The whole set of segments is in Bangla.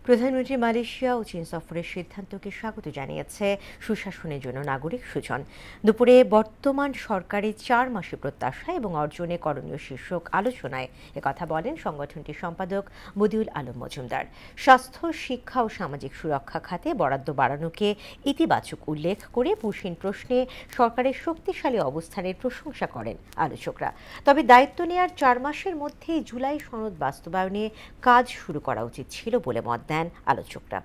প্রধানমন্ত্রী মালয়েশিয়া ও চীন সফরের সিদ্ধান্তকে স্বাগত জানিয়েছে সুশাসনের জন্য নাগরিক সুজন। দুপুরে বর্তমান সরকারের 4 মাসের প্রত্যাশা এবং অর্জনে করণীয় শীর্ষক আলোচনায় একথা বলেন সংগঠনটির সম্পাদক বদিউল আলম মজুমদার। স্বাস্থ্য, শিক্ষা ও সামাজিক সুরক্ষা খাতে বরাদ্দ বাড়ানোকে ইতিবাচক উল্লেখ করে পুশিন প্রশ্নে সরকারের শক্তিশালী অবস্থানের প্রশংসা করেন আলোচকরা। তবে দায়িত্ব নেওয়ার 4 মাসের মধ্যেই জুলাই সনদ বাস্তবায়নে কাজ শুরু করা উচিত ছিল বলে মত দেন আলোচকরা।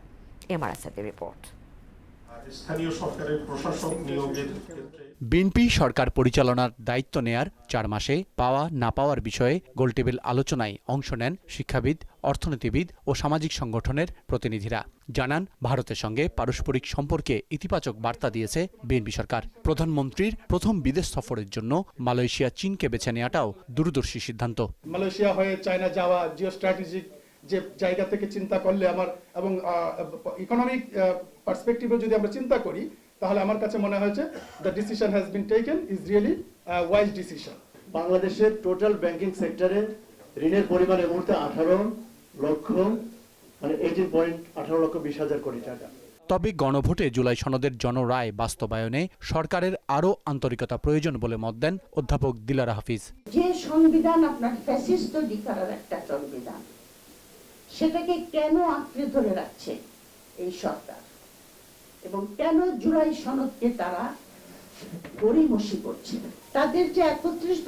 এমআর আসাদের রিপোর্ট। স্থানীয় সরকারের প্রশাসক নিয়োগের ক্ষেত্রে বিএনপি সরকার পরিচালনার দায়িত্ব নেয়ার 4 মাসে পাওয়া না পাওয়ার বিষয়ে গোলটেবিল আলোচনায় অংশ নেন শিক্ষাবিদ, অর্থনীতিবিদ ও সামাজিক সংগঠনের প্রতিনিধিরা। জানান, ভারতের সঙ্গে পারস্পরিক সম্পর্কে ইতিবাচক বার্তা দিয়েছে বিএনপি সরকার। প্রধানমন্ত্রীর প্রথম বিদেশ সফরের জন্য মালয়েশিয়া চীনকে বেছে নেওয়াটাও দূরদর্শী সিদ্ধান্ত। মালয়েশিয়া হয়ে চায়না যাওয়া জিও স্ট্র্যাটেজিক যে জায়গা থেকে চিন্তা করলে আমার এবং ইকোনমিক পার্সপেক্টিভে যদি আমরা চিন্তা করি, তাহলে আমার কাছে মনে হয়েছে the decision has been taken is really wise decision. বাংলাদেশের টোটাল ব্যাংকিং সেক্টরে ঋণের পরিমাণ এই মুহূর্তে 18,20,000 কোটি টাকা। তবে গণভোটে জুলাই সনদের জনরায় বাস্তবায়নে সরকারের আরও আন্তরিকতা প্রয়োজন বলে মত দেন অধ্যাপক দিলারা হাফিজ। যে সংবিধান আপনার ফ্যাসিস্ট অধিকারের একটা সংবিধান, সেটাকে কেন আঁকড়ে ধরে রাখছে এই সরকার, এবং কেন জুলাই সনদকে তারা গড়িমসি করছে? তাদের যে 31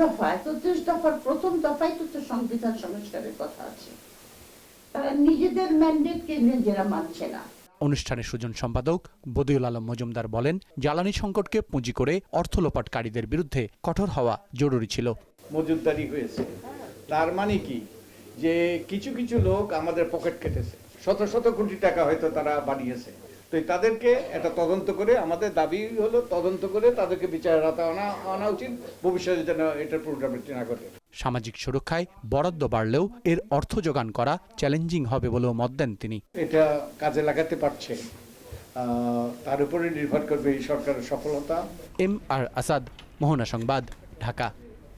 দফার প্রথম দফায় তো সংবিধান সংস্কারের কথা আছে, তারা নিজেদের ম্যান্ডেটকে নিজেরা মানছে না। অনুষ্ঠানে সুজন সম্পাদক বদিউল আলম মজুমদার বলেন, জ্বালানি সংকটকে পুঁজি করে অর্থ লোপাটকারীদের বিরুদ্ধে কঠোর হওয়া জরুরি ছিল। মজুতদারি হয়েছে, তার মানে কি যে কিছু কিছু লোক আমাদের পকেট কেটেছে, শত শত কোটি টাকা হয়তো তারা বানিয়েছে। তো তাদেরকে একটা তদন্ত করে, আমাদের দাবি হলো তদন্ত করে তাদেরকে বিচারের আওতায় আনা উচিত, ভবিষ্যতে যেন এটার পুনরাবৃত্তি না ঘটে। সামাজিক সুরক্ষায় বরাদ্দ বাড়লেও এর অর্থ যোগান করা চ্যালেঞ্জিং হবে বলেও মত দেন তিনি। এটা কাজে লাগাতে পারছে, তার উপরে নির্ভর করবে এই সরকারের সফলতা। এমআর আসাদ, মোহনা সংবাদ, ঢাকা।